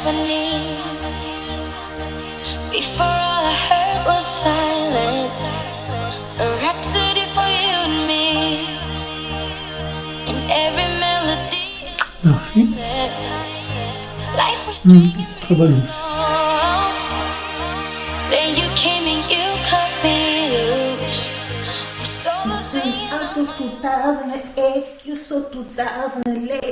my knees. Before all I heard was silence, a rhapsody for you and me. And every melody is timeless. Life was stringing me along. Then you came and you cut me loose. We're solo singing. I'm so 2008, you're so 2008.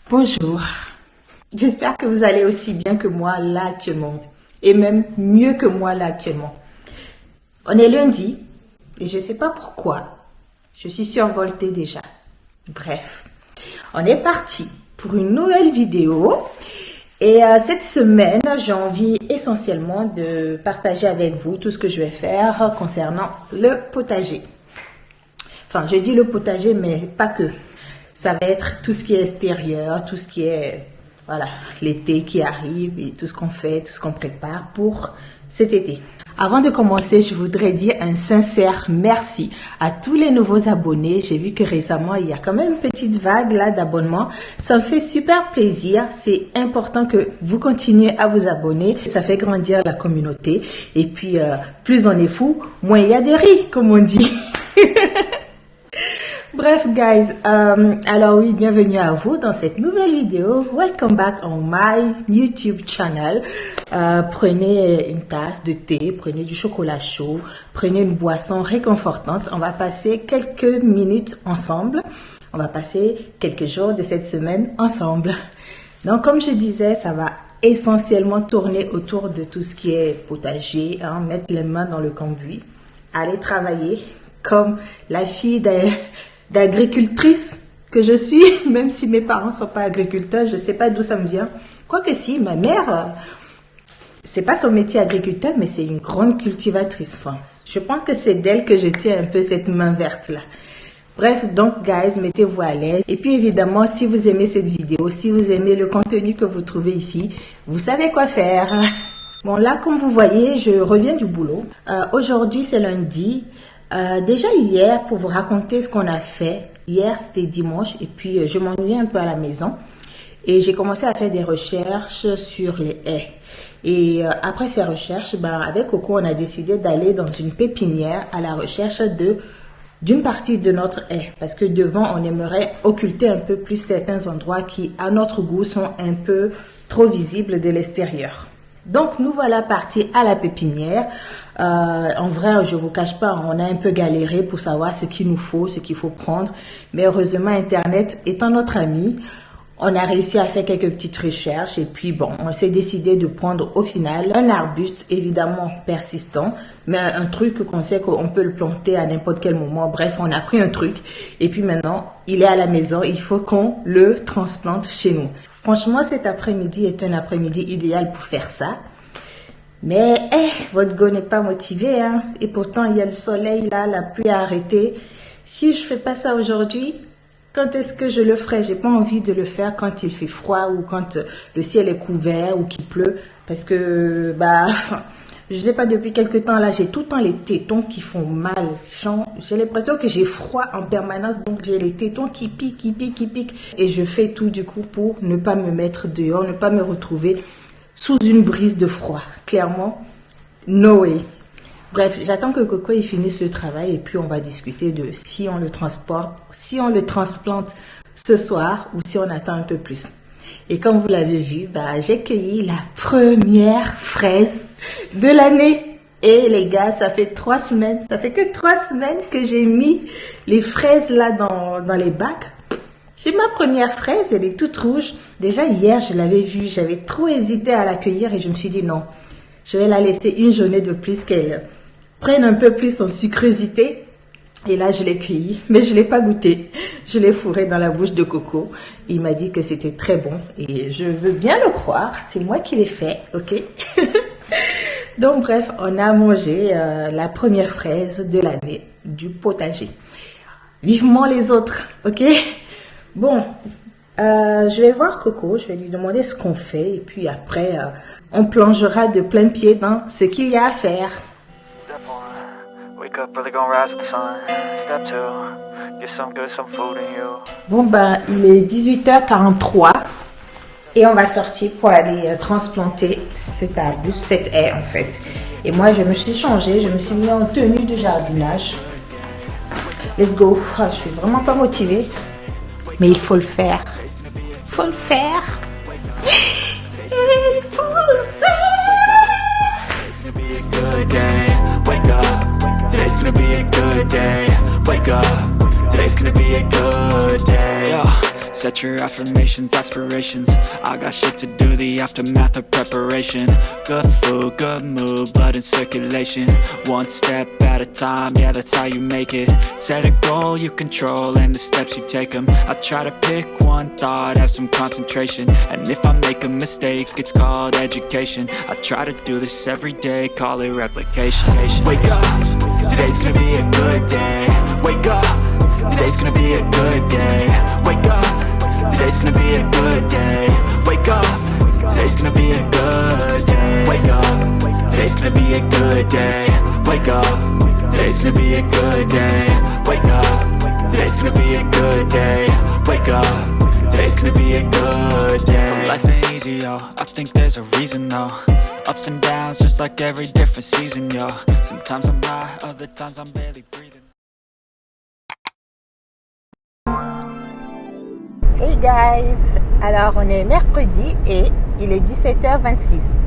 Bonjour, j'espère que vous allez aussi bien que moi là actuellement, et même mieux que moi là actuellement. On est lundi, et je ne sais pas pourquoi, je suis survoltée déjà. Bref, on est parti pour une nouvelle vidéo, et cette semaine, j'ai envie essentiellement de partager avec vous tout ce que je vais faire concernant le potager. Enfin, je dis le potager, mais pas que. Ça va être tout ce qui est extérieur, tout ce qui est, voilà, l'été qui arrive et tout ce qu'on fait, tout ce qu'on prépare pour cet été. Avant de commencer, je voudrais dire un sincère merci à tous les nouveaux abonnés. J'ai vu que récemment, il y a quand même une petite vague là d'abonnements. Ça me fait super plaisir. C'est important que vous continuez à vous abonner. Ça fait grandir la communauté. Et puis, plus on est fou, moins il y a de riz, comme on dit. Bref, guys, alors oui, bienvenue à vous dans cette nouvelle vidéo. Welcome back on my YouTube channel. Prenez une tasse de thé, prenez du chocolat chaud, prenez une boisson réconfortante. On va passer quelques minutes ensemble. On va passer quelques jours de cette semaine ensemble. Donc, comme je disais, ça va essentiellement tourner autour de tout ce qui est potager, hein, mettre les mains dans le cambouis, aller travailler comme la fille d'agricultrice que je suis, même si mes parents sont pas agriculteurs, je sais pas d'où ça me vient. Quoique si, ma mère, c'est pas son métier agriculteur, mais c'est une grande cultivatrice. Enfin, je pense que c'est d'elle que je tiens un peu cette main verte là. Bref, donc guys, mettez-vous à l'aise. Et puis évidemment, si vous aimez cette vidéo, si vous aimez le contenu que vous trouvez ici, vous savez quoi faire. Bon là, comme vous voyez, je reviens du boulot. Aujourd'hui, c'est lundi. Déjà hier, pour vous raconter ce qu'on a fait, hier c'était dimanche et puis je m'ennuyais un peu à la maison et j'ai commencé à faire des recherches sur les haies. Et après ces recherches, avec Coco, on a décidé d'aller dans une pépinière à la recherche d'une partie de notre haie parce que devant, on aimerait occulter un peu plus certains endroits qui, à notre goût, sont un peu trop visibles de l'extérieur. Donc, nous voilà partis à la pépinière. En vrai, je vous cache pas, on a un peu galéré pour savoir ce qu'il nous faut, ce qu'il faut prendre. Mais heureusement, Internet étant notre ami, on a réussi à faire quelques petites recherches. Et puis, bon, on s'est décidé de prendre au final un arbuste, évidemment persistant, mais un truc qu'on sait qu'on peut le planter à n'importe quel moment. Bref, on a pris un truc. Et puis maintenant, il est à la maison. Il faut qu'on le transplante chez nous. Franchement, cet après-midi est un après-midi idéal pour faire ça. Mais votre go n'est pas motivé, hein. Et pourtant, il y a le soleil là, la pluie a arrêté. Si je fais pas ça aujourd'hui, quand est-ce que je le ferai? J'ai pas envie de le faire quand il fait froid ou quand le ciel est couvert ou qu'il pleut. Parce que, je sais pas, depuis quelque temps là, j'ai tout le temps les tétons qui font mal. J'ai l'impression que j'ai froid en permanence, donc j'ai les tétons qui piquent. Et je fais tout du coup pour ne pas me mettre dehors, ne pas me retrouver sous une brise de froid. Clairement, no way. Bref, j'attends que Coco il finisse le travail et puis on va discuter de si on le transplante ce soir ou si on attend un peu plus. Et comme vous l'avez vu, j'ai cueilli la première fraise de l'année. Et les gars, ça fait que 3 semaines que j'ai mis les fraises là dans les bacs. J'ai ma première fraise, elle est toute rouge. Déjà hier, je l'avais vue, j'avais trop hésité à la cueillir et je me suis dit non, je vais la laisser une journée de plus qu'elle prenne un peu plus en sucrosité. Et là, je l'ai cueilli, mais je ne l'ai pas goûté. Je l'ai fourré dans la bouche de Coco. Il m'a dit que c'était très bon et je veux bien le croire. C'est moi qui l'ai fait, ok? Donc bref, on a mangé la première fraise de l'année du potager. Vivement les autres, ok? Bon, je vais voir Coco, je vais lui demander ce qu'on fait et puis après, on plongera de plein pied dans ce qu'il y a à faire. Wake up early, gonna rise with the sun. Step two, get some good, some food in you. Bon ben, il est 18h43 et on va sortir pour aller transplanter cet arbuste, cette haie en fait. Et moi je me suis changée, je me suis mis en tenue de jardinage. Let's go. Je suis vraiment pas motivée, mais il faut le faire. Il faut le faire. Il faut le faire. Good day, wake up. Today's gonna be a good day. Wake up. Today's gonna be a good day. Yo, set your affirmations, aspirations. I got shit to do, the aftermath of preparation. Good food, good mood, blood in circulation. One step at a time, yeah, that's how you make it. Set a goal you control and the steps you take them. I try to pick one thought, have some concentration. And if I make a mistake, it's called education. I try to do this every day, call it replication. Wake up, today's gonna be a good day. Wake up, today's gonna be a good day. Wake up, today's gonna be a good day. Wake up, today's gonna be a good day. Wake up, today's gonna be a good day. Wake up, today's gonna be a good day. Wake up, today's gonna be a good day. Wake up, today's gonna be a good day. So life ain't easy, yo, I think there's a reason though. Ups and downs, just like every different season, yo. Sometimes I'm high, other times I'm barely breathing. Hey guys, alors on est mercredi et il est 17h26.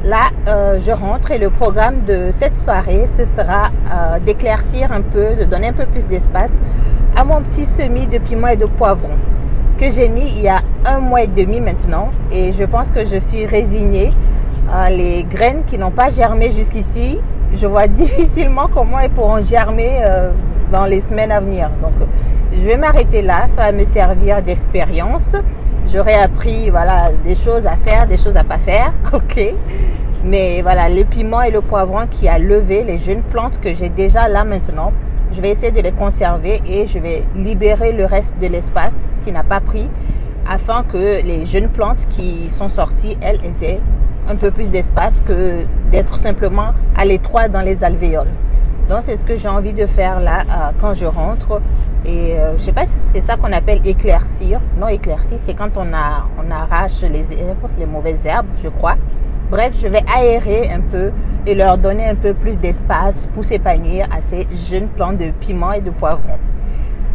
Là, je rentre et le programme de cette soirée, ce sera d'éclaircir un peu, de donner un peu plus d'espace à mon petit semis de piment et de poivron que j'ai mis il y a 1 mois et demi maintenant et je pense que je suis résignée. Les graines qui n'ont pas germé jusqu'ici, je vois difficilement comment elles pourront germer dans les semaines à venir. Donc, je vais m'arrêter là. Ça va me servir d'expérience. J'aurai appris, voilà, des choses à faire, des choses à pas faire. Ok. Mais voilà, les piments et le poivron qui a levé, les jeunes plantes que j'ai déjà là maintenant, je vais essayer de les conserver et je vais libérer le reste de l'espace qui n'a pas pris afin que les jeunes plantes qui sont sorties, elles aient un peu plus d'espace que d'être simplement à l'étroit dans les alvéoles. Donc c'est ce que j'ai envie de faire là quand je rentre et je sais pas si c'est ça qu'on appelle éclaircir. Non, éclaircir c'est quand on arrache les herbes, les mauvaises herbes je crois. Bref, je vais aérer un peu et leur donner un peu plus d'espace pour s'épanouir à ces jeunes plants de piment et de poivron.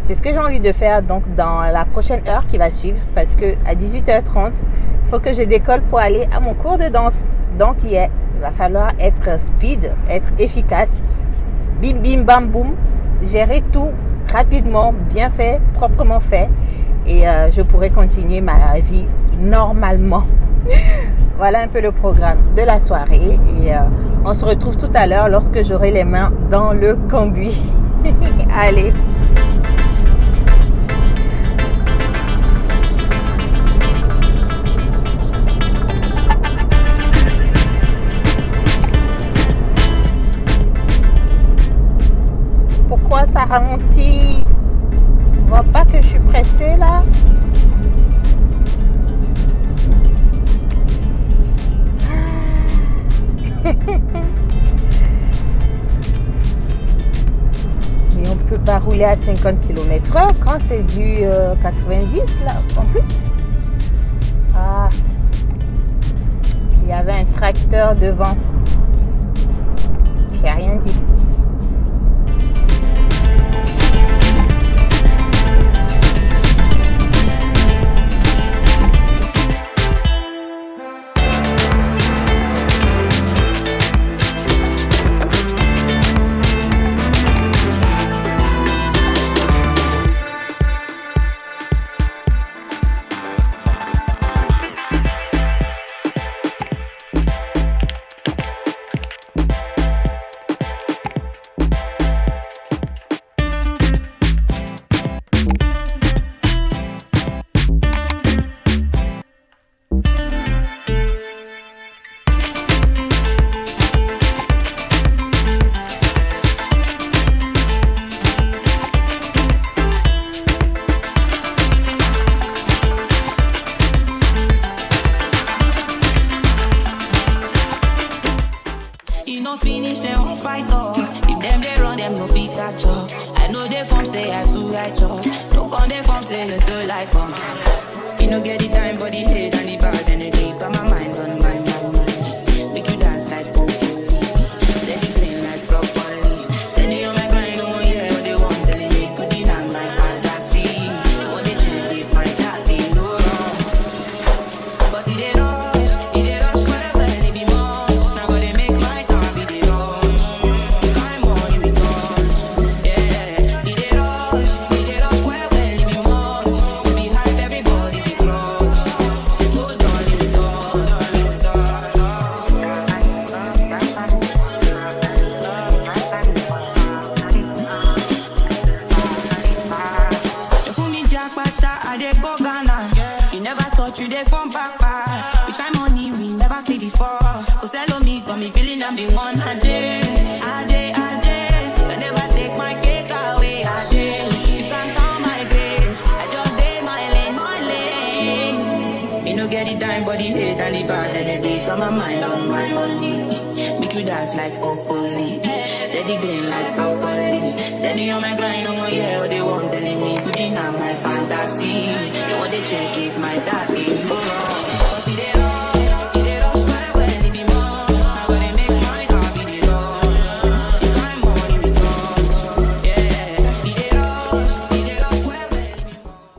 C'est ce que j'ai envie de faire donc dans la prochaine heure qui va suivre parce que à 18h30, il faut que je décolle pour aller à mon cours de danse. Donc il va falloir être speed, être efficace. Bim bim bam boum, gérer tout rapidement, bien fait, proprement fait et je pourrai continuer ma vie normalement. Voilà un peu le programme de la soirée et on se retrouve tout à l'heure lorsque j'aurai les mains dans le cambouis. Allez. Pourquoi ça ralentit? Tu vois pas que je suis pressée là? Mais on peut pas rouler à 50 km/h quand c'est du 90 là en plus. Ah, il y avait un tracteur devant. J'ai rien dit. like bombs. You know get the time for the hate and the bad energy. Got my mind on my mind. Make you dance like broccoli. Steady playing like broccoli. Steady on my grind, oh yeah, what they want telling me. Could deny my fantasy. They want to check if my that be no wrong. But it ain't rush well, well, it be much. Now gotta make my time be the rush. Time on you because, yeah. It ain't rush well, well, it be much. We be hype, everybody be close. Go down in the door. You fool me jackpata, I dey go Ghana. You never thought you dey from back pass. Which kind money we never see before. Osello me got me feeling I'm the one. Ade. I never take my cake away. Ade. You can't count my grace. I just dey my lane. Me no get the time, but the hate and the bad energy. Got my mind on my money. Make you dance like broccoli. Steady green like broccoli. Steady on my grind, oh yeah, what they want telling me. Good enough, my fantasy. They want to check if my dad be wrong. But it ain't rush, well, well, it be more. Now gotta make my car be the rush. You can't money with rush. Yeah, it ain't rush, well, well, it be more.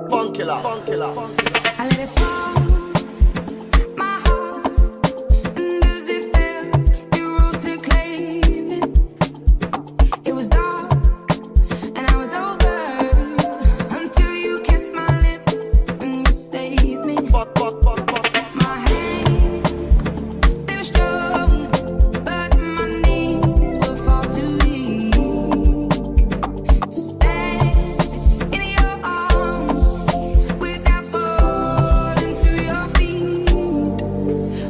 Funk killer. I let it fall, my heart, and as it fell, you rose to claim it. It was dark, and I was over, until you kissed my lips and you saved me. My hands, they were strong, but my knees were far too weak to stand in your arms without falling to your feet.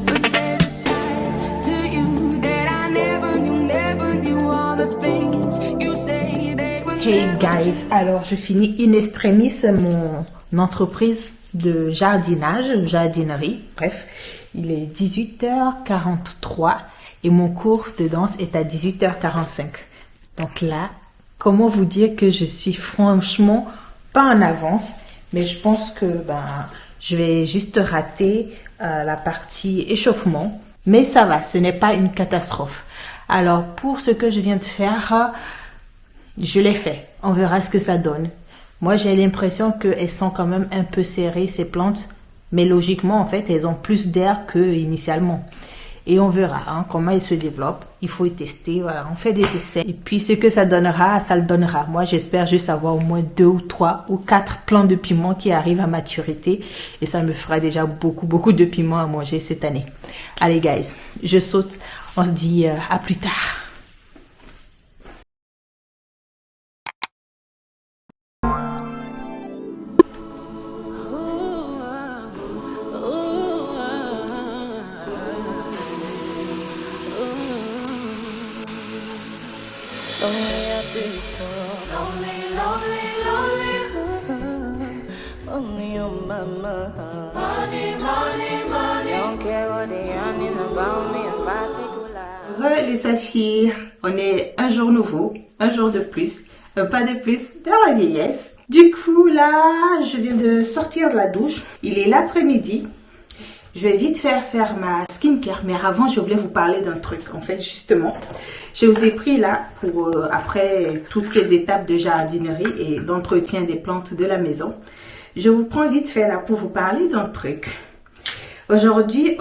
But there's a side to you that I never knew all the things you say they were Hey never guys, alors je finis in extremis mon entreprise de jardinerie, bref, il est 18h43 et mon cours de danse est à 18h45. Donc là, comment vous dire que je suis franchement pas en avance, mais je pense que je vais juste rater la partie échauffement, mais ça va, ce n'est pas une catastrophe. Alors pour ce que je viens de faire, je l'ai fait. On verra ce que ça donne. Moi, j'ai l'impression qu'elles sont quand même un peu serrées, ces plantes. Mais logiquement, en fait, elles ont plus d'air qu'initialement. Et on verra comment elles se développent. Il faut y tester. Voilà, on fait des essais. Et puis, ce que ça donnera, ça le donnera. Moi, j'espère juste avoir au moins 2 ou 3 ou 4 plants de piment qui arrivent à maturité. Et ça me fera déjà beaucoup de piment à manger cette année. Allez, guys, je saute. On se dit à plus tard. Only on my mind. Money. Don't care what they yarning about me in particular. Les saphirs, on est un jour nouveau, un jour de plus, un pas de plus dans la vieillesse. Du coup là, je viens de sortir de la douche, il est l'après-midi. Je vais vite faire ma skincare, mais avant je voulais vous parler d'un truc. En fait justement, je vous ai pris là pour après toutes ces étapes de jardinerie et d'entretien des plantes de la maison. Je vous prends vite fait là pour vous parler d'un truc. Aujourd'hui,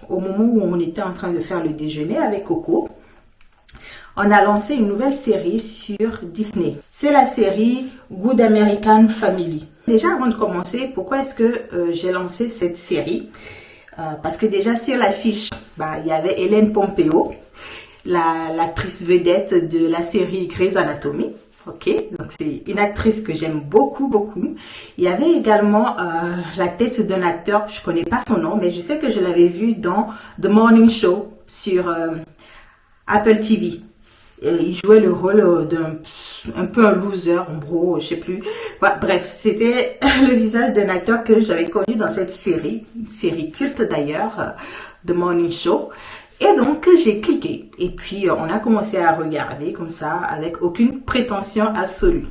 au moment où on était en train de faire le déjeuner avec Coco, on a lancé une nouvelle série sur Disney. C'est la série Good American Family. Déjà, avant de commencer, pourquoi est-ce que j'ai lancé cette série? Parce que déjà sur l'affiche, il y avait Ellen Pompeo, l'actrice vedette de la série Grey's Anatomy. Ok, donc c'est une actrice que j'aime beaucoup. Il y avait également la tête d'un acteur, je connais pas son nom, mais je sais que je l'avais vu dans The Morning Show sur Apple TV. Et il jouait le rôle un peu un loser, en gros, je sais plus. Bref, c'était le visage d'un acteur que j'avais connu dans cette série, une série culte d'ailleurs, The Morning Show. Et donc, j'ai cliqué. Et puis, on a commencé à regarder comme ça, avec aucune prétention absolue.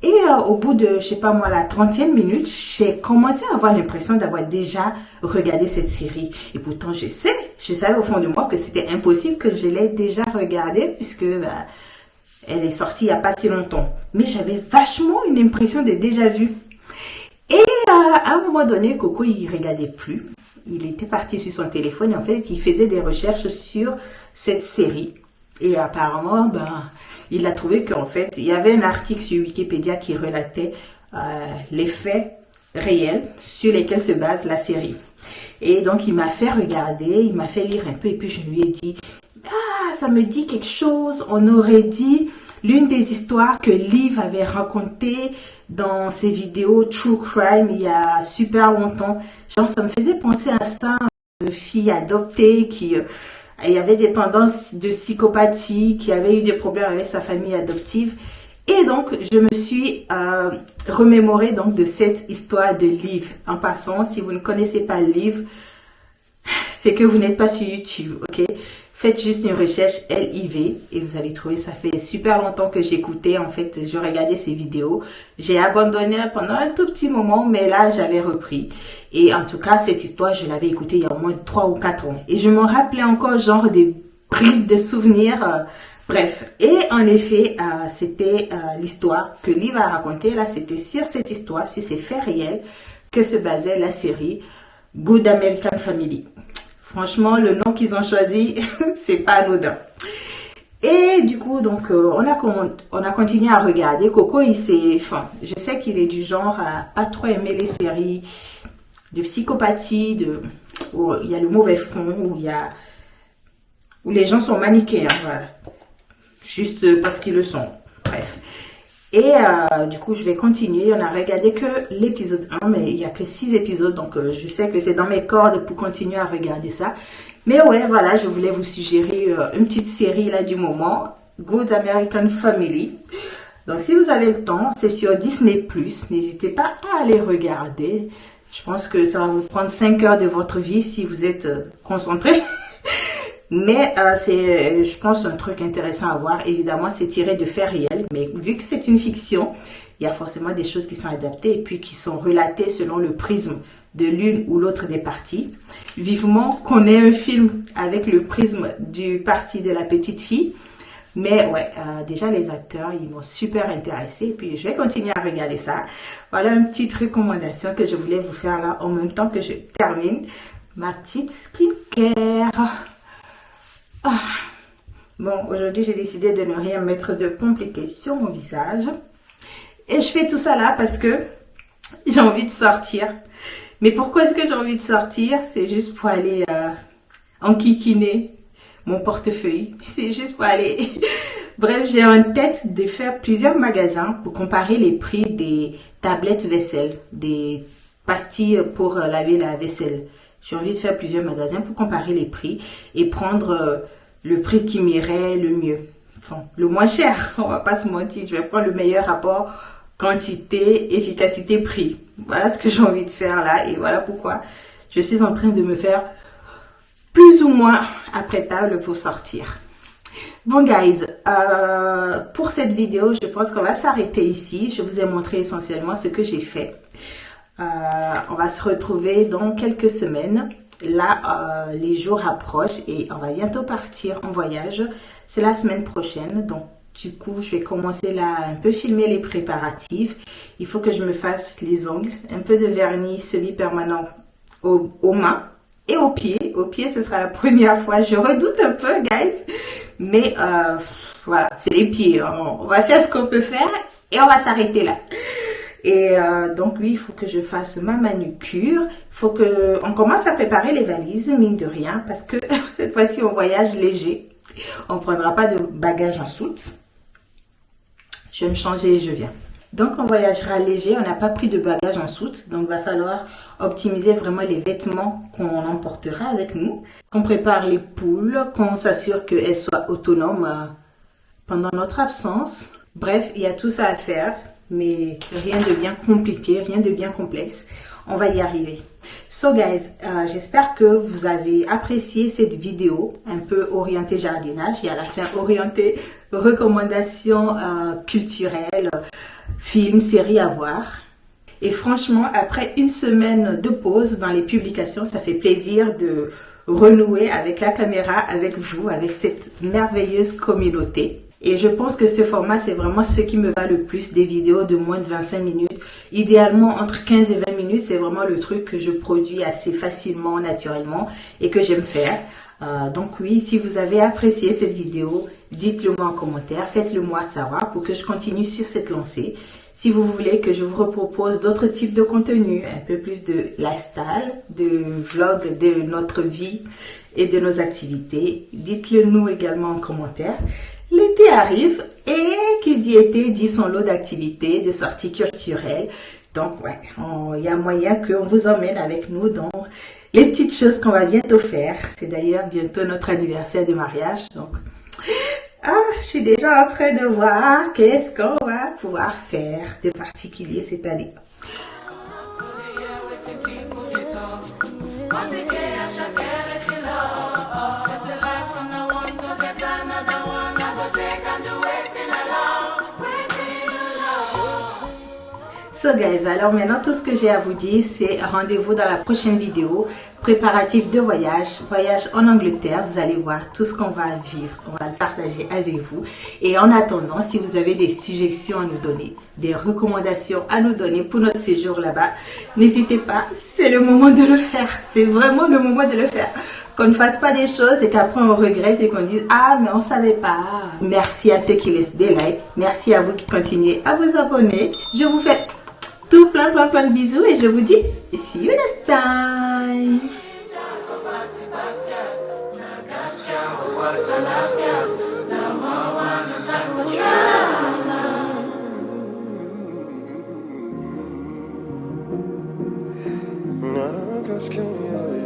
Et au bout de, je sais pas moi, la 30e minute, j'ai commencé à avoir l'impression d'avoir déjà regardé cette série. Et pourtant, je savais au fond de moi que c'était impossible que je l'ai déjà regardée, puisque elle est sortie il n'y a pas si longtemps. Mais j'avais vachement une impression de déjà vu. Et à un moment donné, Coco, il regardait plus. Il était parti sur son téléphone et en fait, il faisait des recherches sur cette série. Et apparemment, il a trouvé qu'en fait, il y avait un article sur Wikipédia qui relatait les faits réels sur lesquels se base la série. Et donc, il m'a fait regarder, il m'a fait lire un peu et puis je lui ai dit, ça me dit quelque chose, on aurait dit l'une des histoires que Liv avait racontées dans ses vidéos True Crime il y a super longtemps. Genre, ça me faisait penser à ça, une fille adoptée qui il y avait des tendances de psychopathie, qui avait eu des problèmes avec sa famille adoptive. Et donc, je me suis remémorée donc de cette histoire de Liv. En passant, si vous ne connaissez pas Liv, c'est que vous n'êtes pas sur YouTube, ok? Faites juste une recherche LIV et vous allez trouver, ça fait super longtemps que j'écoutais, en fait, je regardais ces vidéos. J'ai abandonné pendant un tout petit moment, mais là, j'avais repris. Et en tout cas, cette histoire, je l'avais écoutée il y a au moins 3 ou 4 ans. Et je me rappelais encore genre des bribes de souvenirs, bref. Et en effet, c'était l'histoire que Liv a racontée. Là, c'était sur cette histoire, sur ces faits réels, que se basait la série Good American Family. Franchement, le nom qu'ils ont choisi, c'est pas anodin. Et du coup, donc, on a continué à regarder. Coco, je sais qu'il est du genre à pas trop aimer les séries de psychopathie, où il y a le mauvais fond, où les gens sont manichéens, voilà. Juste parce qu'ils le sont. Bref. Et du coup, je vais continuer. On a regardé que l'épisode 1, mais il n'y a que 6 épisodes. Donc, je sais que c'est dans mes cordes pour continuer à regarder ça. Mais ouais, voilà, je voulais vous suggérer une petite série là du moment. Good American Family. Donc, si vous avez le temps, c'est sur Disney+. N'hésitez pas à aller regarder. Je pense que ça va vous prendre 5 heures de votre vie si vous êtes concentré. Mais c'est, je pense, un truc intéressant à voir. Évidemment, c'est tiré de faits réels, mais vu que c'est une fiction, il y a forcément des choses qui sont adaptées et puis qui sont relatées selon le prisme de l'une ou l'autre des parties. Vivement qu'on ait un film avec le prisme du parti de la petite fille. Mais ouais, déjà les acteurs, ils m'ont super intéressé et puis je vais continuer à regarder ça. Voilà une petite recommandation que je voulais vous faire là en même temps que je termine ma petite skincare. Bon, aujourd'hui, j'ai décidé de ne rien mettre de compliqué sur mon visage. Et je fais tout ça là parce que j'ai envie de sortir. Mais pourquoi est-ce que j'ai envie de sortir? C'est juste pour aller enquiquiner mon portefeuille. C'est juste pour aller... Bref, j'ai en tête de faire plusieurs magasins pour comparer les prix des tablettes vaisselle, des pastilles pour laver la vaisselle. J'ai envie de faire plusieurs magasins pour comparer les prix et prendre le prix qui m'irait le mieux. Enfin, le moins cher, on va pas se mentir. Je vais prendre le meilleur rapport quantité, efficacité, prix. Voilà ce que j'ai envie de faire là et voilà pourquoi je suis en train de me faire plus ou moins apprêtable pour sortir. Bon guys, pour cette vidéo, je pense qu'on va s'arrêter ici. Je vous ai montré essentiellement ce que j'ai fait. On va se retrouver dans quelques semaines. Là, les jours approchent et on va bientôt partir en voyage. C'est la semaine prochaine. Donc, du coup, je vais commencer là un peu filmer les préparatifs. Il faut que je me fasse les ongles. Un peu de vernis semi-permanent aux mains et aux pieds. Aux pieds, ce sera la première fois. Je redoute un peu, guys. Mais voilà, c'est les pieds. On va faire ce qu'on peut faire et on va s'arrêter là. Et donc oui, il faut que je fasse ma manucure. Il faut que on commence à préparer les valises, mine de rien, parce que cette fois-ci on voyage léger. On ne prendra pas de bagages en soute. Je vais me changer et je viens. Donc on voyagera léger, on n'a pas pris de bagages en soute, donc il va falloir optimiser vraiment les vêtements qu'on emportera avec nous. Qu'on prépare les poules, qu'on s'assure qu'elles soient autonomes pendant notre absence. Bref, il y a tout ça à faire. Mais rien de bien compliqué, rien de bien complexe. On va y arriver. So guys, j'espère que vous avez apprécié cette vidéo un peu orientée jardinage et à la fin orientée recommandations culturelles, films, séries à voir. Et franchement, après une semaine de pause dans les publications, ça fait plaisir de renouer avec la caméra, avec vous, avec cette merveilleuse communauté. Et je pense que ce format, c'est vraiment ce qui me va le plus, des vidéos de moins de 25 minutes. Idéalement, entre 15 et 20 minutes, c'est vraiment le truc que je produis assez facilement, naturellement et que j'aime faire. Donc oui, si vous avez apprécié cette vidéo, dites-le moi en commentaire, faites-le moi savoir pour que je continue sur cette lancée. Si vous voulez que je vous repropose d'autres types de contenus, un peu plus de lifestyle, de vlog de notre vie et de nos activités, dites-le nous également en commentaire. L'été arrive et qui dit été dit son lot d'activités, de sorties culturelles. Donc ouais, il y a moyen qu'on vous emmène avec nous dans les petites choses qu'on va bientôt faire. C'est d'ailleurs bientôt notre anniversaire de mariage. Donc, je suis déjà en train de voir qu'est-ce qu'on va pouvoir faire de particulier cette année. So guys, alors maintenant tout ce que j'ai à vous dire, c'est rendez-vous dans la prochaine vidéo, préparatif de voyage en Angleterre. Vous allez voir tout ce qu'on va vivre, on va le partager avec vous. Et en attendant, si vous avez des suggestions à nous donner, des recommandations à nous donner pour notre séjour là-bas, n'hésitez pas, c'est le moment de le faire. C'est vraiment le moment de le faire. Qu'on ne fasse pas des choses et qu'après on regrette et qu'on dise « Ah, mais on ne savait pas ». Merci à ceux qui laissent des likes. Merci à vous qui continuez à vous abonner. Je vous fais tout plein de bisous et je vous dis see you next time. No,